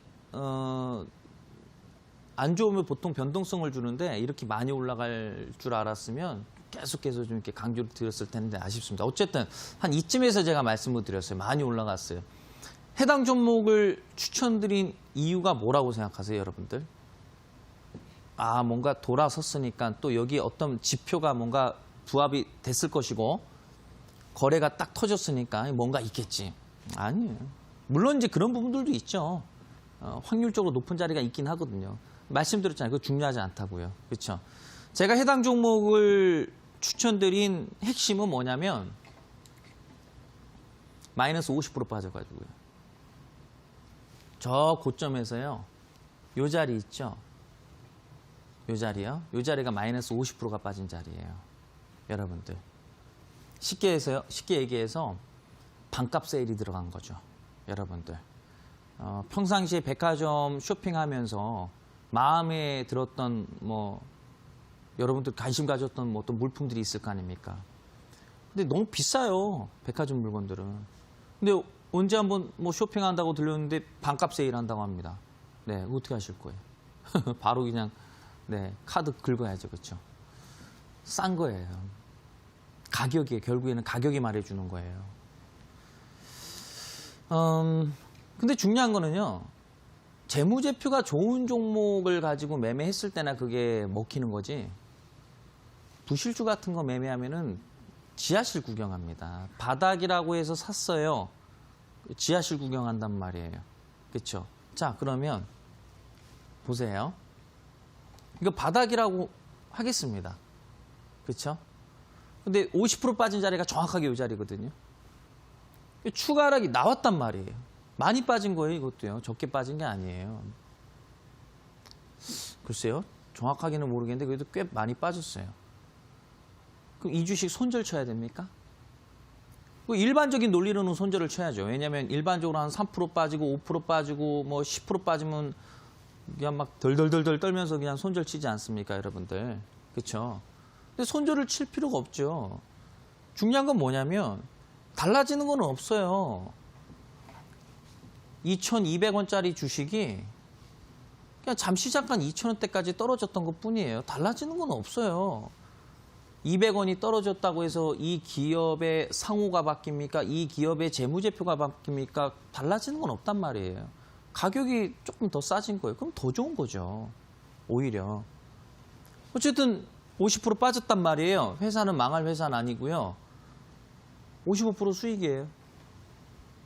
안 좋으면 보통 변동성을 주는데 이렇게 많이 올라갈 줄 알았으면 계속해서 좀 이렇게 강조를 드렸을 텐데 아쉽습니다. 어쨌든 한 이쯤에서 제가 말씀을 드렸어요. 많이 올라갔어요. 해당 종목을 추천드린 이유가 뭐라고 생각하세요, 여러분들? 아, 뭔가 돌아섰으니까 또 여기 어떤 지표가 뭔가 부합이 됐을 것이고 거래가 딱 터졌으니까 뭔가 있겠지. 아니에요. 물론 이제 그런 부분들도 있죠. 확률적으로 높은 자리가 있긴 하거든요. 말씀드렸잖아요. 그거 중요하지 않다고요. 그렇죠? 제가 해당 종목을 추천드린 핵심은 뭐냐면 마이너스 50% 빠져가지고요. 저 고점에서요. 요 자리 있죠? 요 자리요. 요 자리가 마이너스 50%가 빠진 자리예요. 여러분들. 쉽게 얘기해서 반값 세일이 들어간 거죠. 여러분들. 평상시에 백화점 쇼핑하면서 마음에 들었던 여러분들 관심 가졌던 뭐 어떤 물품들이 있을 거 아닙니까? 근데 너무 비싸요. 백화점 물건들은. 근데 언제 한번 뭐 쇼핑한다고 들렸는데 반값 세일한다고 합니다. 네, 어떻게 하실 거예요? 바로 그냥 카드 긁어야죠, 그렇죠? 싼 거예요. 가격이 결국에는 가격이 말해주는 거예요. 근데 중요한 거는요. 재무제표가 좋은 종목을 가지고 매매했을 때나 그게 먹히는 거지. 부실주 같은 거 매매하면은 지하실 구경합니다. 바닥이라고 해서 샀어요. 지하실 구경한단 말이에요. 그렇죠? 자, 그러면 보세요. 이거 바닥이라고 하겠습니다. 그렇죠? 근데 50% 빠진 자리가 정확하게 이 자리거든요. 추가 하락이 나왔단 말이에요. 많이 빠진 거예요, 이것도요. 적게 빠진 게 아니에요. 글쎄요. 정확하게는 모르겠는데 그래도 꽤 많이 빠졌어요. 그럼 이 주식 손절 쳐야 됩니까? 일반적인 논리로는 손절을 쳐야죠. 왜냐하면 일반적으로 한 3% 빠지고 5% 빠지고 뭐 10% 빠지면 그냥 막 덜덜덜덜 떨면서 그냥 손절 치지 않습니까, 여러분들? 그렇죠? 근데 손절을 칠 필요가 없죠. 중요한 건 뭐냐면 달라지는 건 없어요. 2,200원짜리 주식이 그냥 잠시 잠깐 2,000원대까지 떨어졌던 것 뿐이에요. 달라지는 건 없어요. 200원이 떨어졌다고 해서 이 기업의 상호가 바뀝니까? 이 기업의 재무제표가 바뀝니까? 달라지는 건 없단 말이에요. 가격이 조금 더 싸진 거예요. 그럼 더 좋은 거죠. 오히려. 어쨌든 50% 빠졌단 말이에요. 회사는 망할 회사는 아니고요. 55% 수익이에요.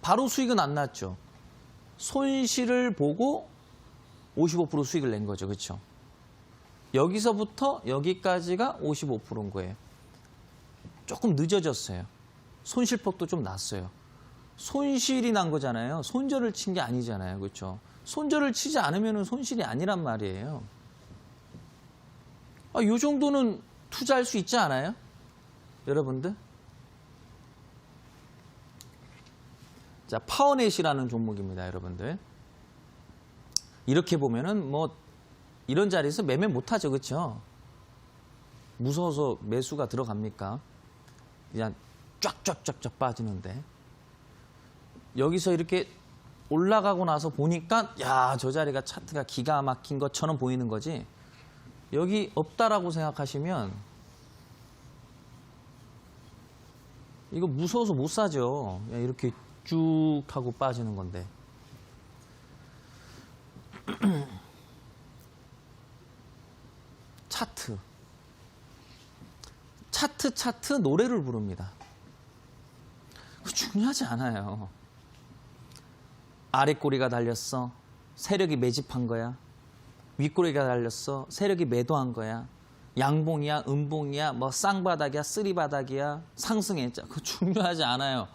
바로 수익은 안 났죠. 손실을 보고 55% 수익을 낸 거죠. 그렇죠? 여기서부터 여기까지가 55%인 거예요. 조금 늦어졌어요. 손실폭도 좀 났어요. 손실이 난 거잖아요. 손절을 친 게 아니잖아요. 그렇죠? 손절을 치지 않으면 손실이 아니란 말이에요. 이 정도는 투자할 수 있지 않아요? 여러분들? 자, 파워넷이라는 종목입니다, 여러분들. 이렇게 보면은 뭐 이런 자리에서 매매 못하죠, 그렇죠? 무서워서 매수가 들어갑니까? 그냥 쫙쫙쫙쫙 빠지는데 여기서 이렇게 올라가고 나서 보니까 야, 저 자리가 차트가 기가 막힌 것처럼 보이는 거지. 여기 없다라고 생각하시면 이거 무서워서 못 사죠. 이렇게 쭉 하고 빠지는 건데. 차트 노래를 부릅니다. 그거 중요하지 않아요. 아래 꼬리가 달렸어. 세력이 매집한 거야. 윗꼬리가 달렸어. 세력이 매도한 거야. 양봉이야, 음봉이야, 뭐 쌍바닥이야, 쓰리바닥이야, 상승했자. 그거 중요하지 않아요.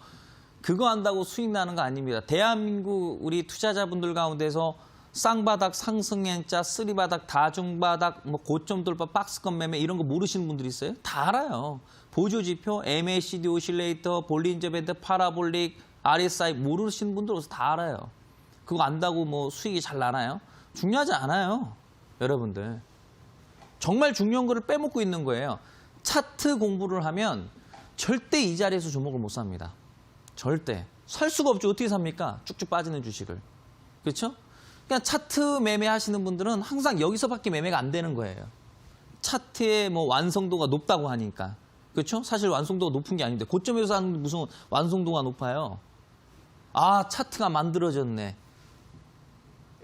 그거 한다고 수익 나는 거 아닙니다. 대한민국 우리 투자자분들 가운데서 쌍바닥, 상승행자, 쓰리바닥, 다중바닥, 뭐 고점 돌파, 박스권 매매 이런 거 모르시는 분들이 있어요? 다 알아요. 보조지표, MACD 오실레이터, 볼린저 밴드, 파라볼릭, RSI 모르시는 분들 어서 다 알아요. 그거 안다고 뭐 수익이 잘 나나요? 중요하지 않아요. 여러분들. 정말 중요한 거를 빼먹고 있는 거예요. 차트 공부를 하면 절대 이 자리에서 종목을 못 삽니다. 절대. 살 수가 없죠. 어떻게 삽니까? 쭉쭉 빠지는 주식을. 그렇죠? 그러니까 차트 매매하시는 분들은 항상 여기서밖에 매매가 안 되는 거예요. 차트의 뭐 완성도가 높다고 하니까. 그렇죠? 사실 완성도가 높은 게 아닌데 고점에서 하는 무슨 완성도가 높아요. 아, 차트가 만들어졌네.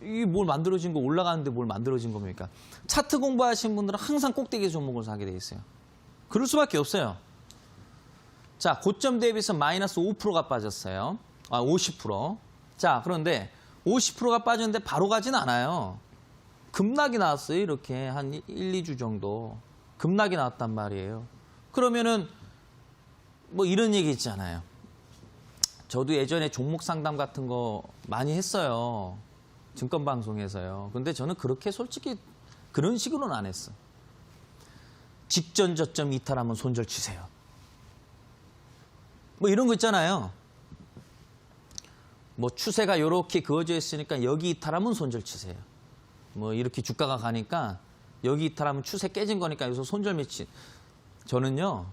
이게 뭘 만들어진 거 올라가는데 뭘 만들어진 겁니까? 차트 공부하시는 분들은 항상 꼭대기 종목을 사게 돼 있어요. 그럴 수밖에 없어요. 자, 고점 대비해서 마이너스 5%가 빠졌어요. 50%. 자, 그런데 50%가 빠졌는데 바로 가진 않아요. 급락이 나왔어요. 이렇게 한 1, 2주 정도. 급락이 나왔단 말이에요. 그러면은 뭐 이런 얘기 있잖아요. 저도 예전에 종목 상담 같은 거 많이 했어요. 증권방송에서요. 근데 저는 그렇게 솔직히 그런 식으로는 안 했어. 직전 저점 이탈하면 손절 치세요. 뭐 이런 거 있잖아요. 뭐 추세가 이렇게 그어져 있으니까 여기 이탈하면 손절 치세요. 뭐 이렇게 주가가 가니까 여기 이탈하면 추세 깨진 거니까 여기서 손절 매치. 저는요.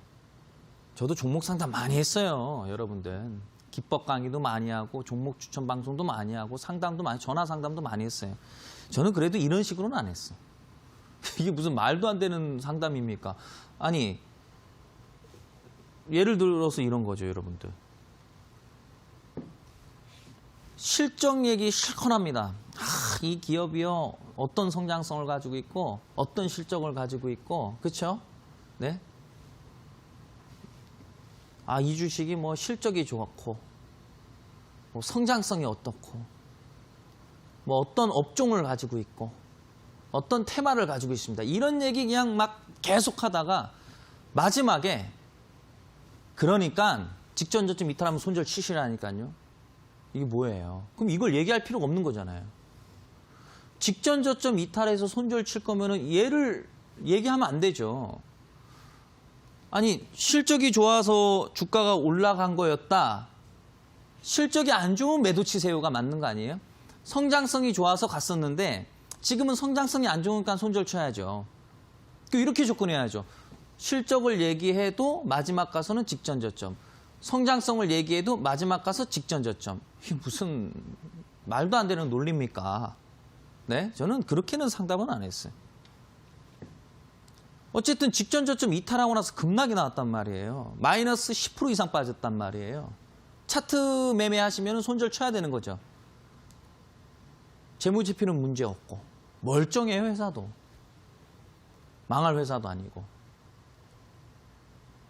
저도 종목 상담 많이 했어요. 여러분들. 기법 강의도 많이 하고 종목 추천 방송도 많이 하고 상담도 많이 전화 상담도 많이 했어요. 저는 그래도 이런 식으로는 안 했어. 이게 무슨 말도 안 되는 상담입니까? 아니 예를 들어서 이런 거죠, 여러분들. 실적 얘기 실컷 합니다. 이 기업이요 어떤 성장성을 가지고 있고 어떤 실적을 가지고 있고 그렇죠? 네. 이 주식이 뭐 실적이 좋았고 뭐 성장성이 어떻고 뭐 어떤 업종을 가지고 있고 어떤 테마를 가지고 있습니다. 이런 얘기 그냥 막 계속 하다가 마지막에 그러니까 직전 저점 이탈하면 손절 치시라니까요. 이게 뭐예요? 그럼 이걸 얘기할 필요가 없는 거잖아요. 직전 저점 이탈해서 손절 칠 거면은 얘를 얘기하면 안 되죠. 아니 실적이 좋아서 주가가 올라간 거였다. 실적이 안 좋으면 매도 치세요가 맞는 거 아니에요? 성장성이 좋아서 갔었는데 지금은 성장성이 안 좋으니까 손절 쳐야죠. 이렇게 접근해야죠. 실적을 얘기해도 마지막 가서는 직전 저점. 성장성을 얘기해도 마지막 가서 직전 저점. 이게 무슨 말도 안 되는 논리입니까? 네? 저는 그렇게는 상담은 안 했어요. 어쨌든 직전 저점 이탈하고 나서 급락이 나왔단 말이에요. 마이너스 10% 이상 빠졌단 말이에요. 차트 매매하시면 손절 쳐야 되는 거죠. 재무제표는 문제 없고 멀쩡해요. 회사도. 망할 회사도 아니고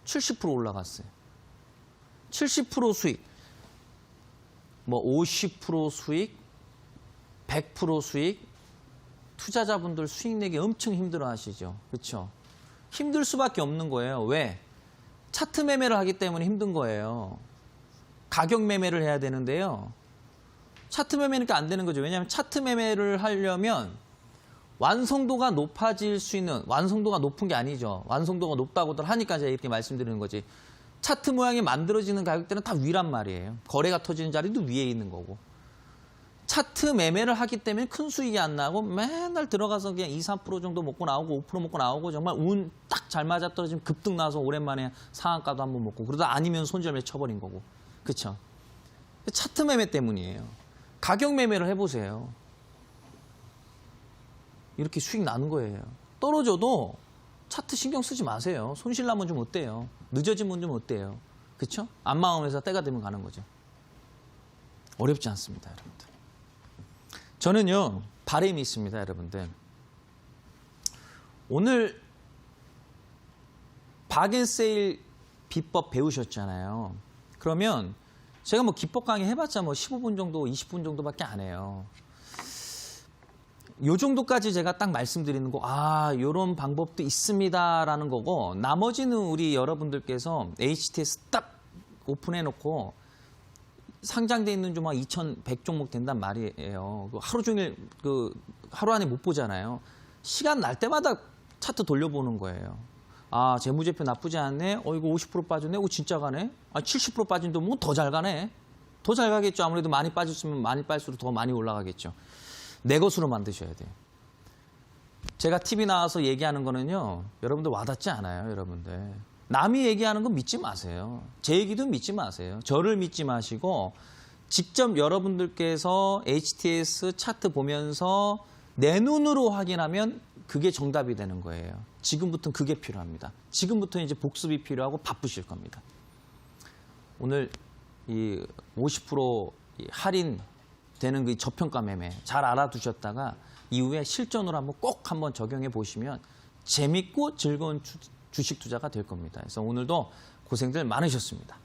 70% 올라갔어요. 70% 수익, 뭐 50% 수익, 100% 수익, 투자자분들 수익 내기 엄청 힘들어 하시죠. 그렇죠? 힘들 수밖에 없는 거예요. 왜? 차트 매매를 하기 때문에 힘든 거예요. 가격 매매를 해야 되는데요. 차트 매매니까 안 되는 거죠. 왜냐하면 차트 매매를 하려면 완성도가 높아질 수 있는, 완성도가 높은 게 아니죠. 완성도가 높다고들 하니까 제가 이렇게 말씀드리는 거지. 차트 모양이 만들어지는 가격대는 다 위란 말이에요. 거래가 터지는 자리도 위에 있는 거고. 차트 매매를 하기 때문에 큰 수익이 안 나고 맨날 들어가서 그냥 2, 3% 정도 먹고 나오고 5% 먹고 나오고 정말 운 딱 잘 맞아 떨어지면 급등 나서 오랜만에 상한가도 한번 먹고 그러다 아니면 손절매 쳐버린 거고. 그렇죠? 차트 매매 때문이에요. 가격 매매를 해보세요. 이렇게 수익 나는 거예요. 떨어져도 차트 신경 쓰지 마세요. 손실 나면 좀 어때요? 늦어지면 좀 어때요? 그렇죠? 안마음에서 때가 되면 가는 거죠. 어렵지 않습니다, 여러분들. 저는요, 바람이 있습니다, 여러분들. 오늘 박앤세일 비법 배우셨잖아요. 그러면 제가 뭐 기법 강의 해봤자 뭐 15분 정도, 20분 정도밖에 안 해요. 요 정도까지 제가 딱 말씀드리는 거, 요런 방법도 있습니다라는 거고, 나머지는 우리 여러분들께서 HTS 딱 오픈해 놓고 상장돼 있는 종목 2,100 종목 된단 말이에요. 하루 종일 하루 안에 못 보잖아요. 시간 날 때마다 차트 돌려보는 거예요. 아, 재무제표 나쁘지 않네. 이거 50% 빠졌네. 진짜 가네. 70% 빠진 돈 더 잘 가네. 더 잘 가겠죠. 아무래도 많이 빠졌으면 많이 빠질수록 더 많이 올라가겠죠. 내 것으로 만드셔야 돼요. 제가 TV 나와서 얘기하는 거는요, 여러분들 와닿지 않아요, 여러분들. 남이 얘기하는 건 믿지 마세요. 제 얘기도 믿지 마세요. 저를 믿지 마시고 직접 여러분들께서 HTS 차트 보면서 내 눈으로 확인하면 그게 정답이 되는 거예요. 지금부터는 그게 필요합니다. 지금부터 이제 복습이 필요하고 바쁘실 겁니다. 오늘 이 50% 할인되는 그 저평가 매매 잘 알아두셨다가 이후에 실전으로 한번 적용해 보시면 재밌고 즐거운 주식 투자가 될 겁니다. 그래서 오늘도 고생들 많으셨습니다.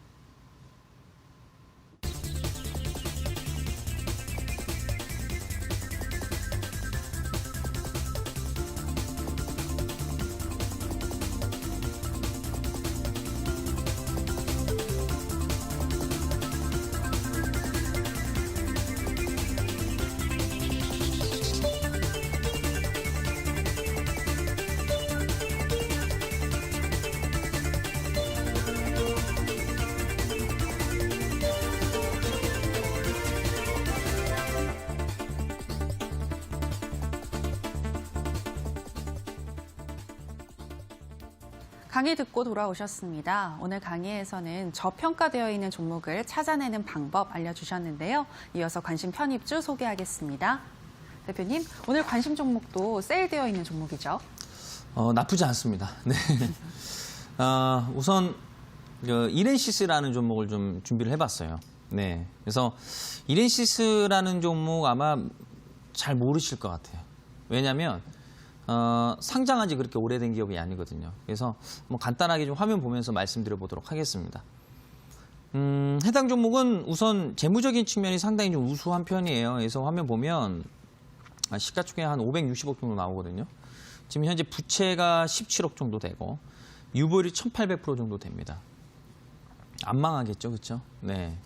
강의 듣고 돌아오셨습니다. 오늘 강의에서는 저평가되어 있는 종목을 찾아내는 방법 알려주셨는데요. 이어서 관심 편입주 소개하겠습니다. 대표님, 오늘 관심 종목도 세일되어 있는 종목이죠? 나쁘지 않습니다. 네. 우선 이렌시스라는 종목을 좀 준비를 해봤어요. 네. 그래서 이렌시스라는 종목 아마 잘 모르실 것 같아요. 왜냐하면 상장한 지 그렇게 오래된 기업이 아니거든요. 그래서 간단하게 좀 화면 보면서 말씀드려 보도록 하겠습니다. 해당 종목은 우선 재무적인 측면이 상당히 좀 우수한 편이에요. 그래서 화면 보면 시가총액 한 560억 정도 나오거든요. 지금 현재 부채가 17억 정도 되고 유보율이 1800% 정도 됩니다. 안 망하겠죠, 그렇죠? 네.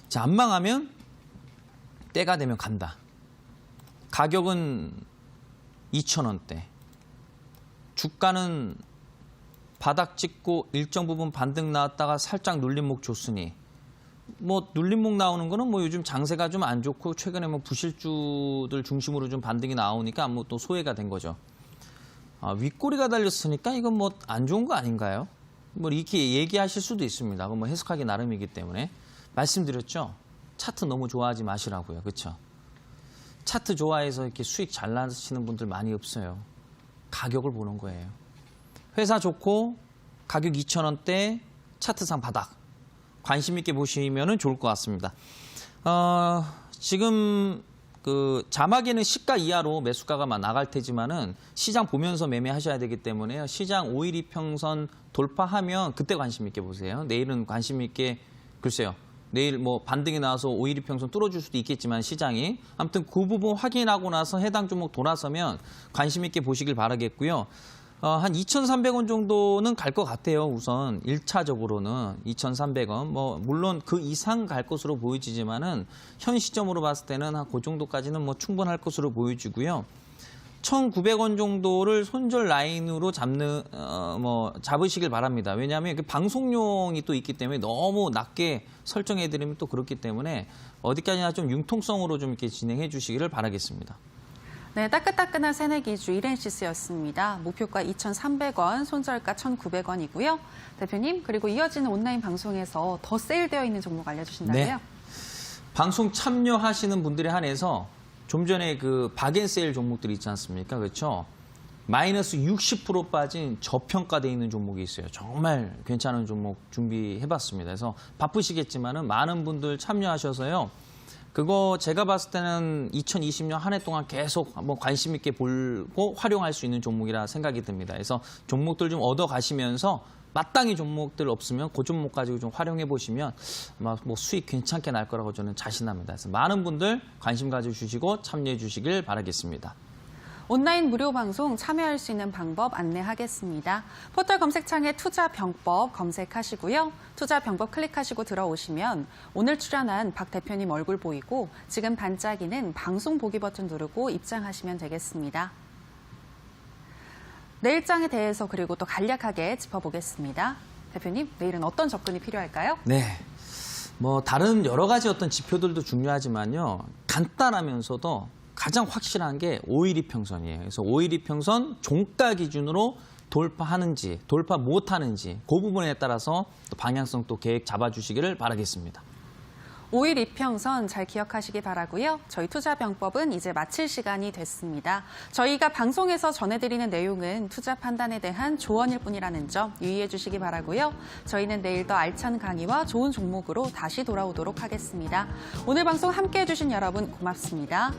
자, 안 망하면 때가 되면 간다. 가격은 2,000원대. 주가는 바닥 찍고 일정 부분 반등 나왔다가 살짝 눌림목 줬으니 눌림목 나오는 거는 요즘 장세가 좀 안 좋고 최근에 부실주들 중심으로 좀 반등이 나오니까 또 소외가 된 거죠. 윗꼬리가 달렸으니까 이건 안 좋은 거 아닌가요? 이렇게 얘기하실 수도 있습니다. 그건 해석하기 나름이기 때문에 말씀드렸죠. 차트 너무 좋아하지 마시라고요. 그렇죠? 차트 좋아해서 이렇게 수익 잘 나시는 분들 많이 없어요. 가격을 보는 거예요. 회사 좋고 가격 2,000원대 차트상 바닥. 관심 있게 보시면 좋을 것 같습니다. 지금 자막에는 시가 이하로 매수가가 나갈 테지만은 시장 보면서 매매하셔야 되기 때문에요. 시장 5일 이평선 돌파하면 그때 관심 있게 보세요. 내일은 관심 있게 글쎄요. 내일 반등이 나와서 5일 이평선 뚫어줄 수도 있겠지만 시장이 아무튼 그 부분 확인하고 나서 해당 종목 돌아서면 관심 있게 보시길 바라겠고요. 한 2,300원 정도는 갈 것 같아요. 우선 1차적으로는 2,300원. 물론 그 이상 갈 것으로 보여지지만은 현 시점으로 봤을 때는 한 그 정도까지는 충분할 것으로 보여지고요. 1,900원 정도를 손절 라인으로 잡으시길 바랍니다. 왜냐하면 방송용이 또 있기 때문에 너무 낮게 설정해드리면 또 그렇기 때문에 어디까지나 좀 융통성으로 좀 이렇게 진행해 주시기를 바라겠습니다. 네, 따끈따끈한 새내기주 이렌시스였습니다. 목표가 2,300원, 손절가 1,900원이고요. 대표님, 그리고 이어지는 온라인 방송에서 더 세일되어 있는 종목 알려주신다고요? 네. 방송 참여하시는 분들에 한해서 좀 전에 박앤세일 종목들이 있지 않습니까? 그렇죠? 마이너스 60% 빠진 저평가되어 있는 종목이 있어요. 정말 괜찮은 종목 준비해봤습니다. 그래서 바쁘시겠지만은 많은 분들 참여하셔서요. 그거 제가 봤을 때는 2020년 한 해 동안 계속 한번 관심 있게 보고 활용할 수 있는 종목이라 생각이 듭니다. 그래서 종목들 좀 얻어 가시면서 마땅히 종목들 없으면 그 종목 가지고 좀 활용해 보시면 아마 수익 괜찮게 날 거라고 저는 자신합니다. 그래서 많은 분들 관심 가져주시고 참여해 주시길 바라겠습니다. 온라인 무료 방송 참여할 수 있는 방법 안내하겠습니다. 포털 검색창에 투자병법 검색하시고요. 투자병법 클릭하시고 들어오시면 오늘 출연한 박 대표님 얼굴 보이고 지금 반짝이는 방송 보기 버튼 누르고 입장하시면 되겠습니다. 내일장에 대해서 그리고 또 간략하게 짚어보겠습니다. 대표님, 내일은 어떤 접근이 필요할까요? 네. 다른 여러 가지 어떤 지표들도 중요하지만요. 간단하면서도 가장 확실한 게 5일 이평선이에요. 그래서 5일 이평선 종가 기준으로 돌파하는지, 돌파 못하는지 그 부분에 따라서 또 방향성 또 계획 잡아주시기를 바라겠습니다. 5일 이평선 잘 기억하시기 바라고요. 저희 투자병법은 이제 마칠 시간이 됐습니다. 저희가 방송에서 전해드리는 내용은 투자 판단에 대한 조언일 뿐이라는 점 유의해 주시기 바라고요. 저희는 내일 더 알찬 강의와 좋은 종목으로 다시 돌아오도록 하겠습니다. 오늘 방송 함께해 주신 여러분 고맙습니다.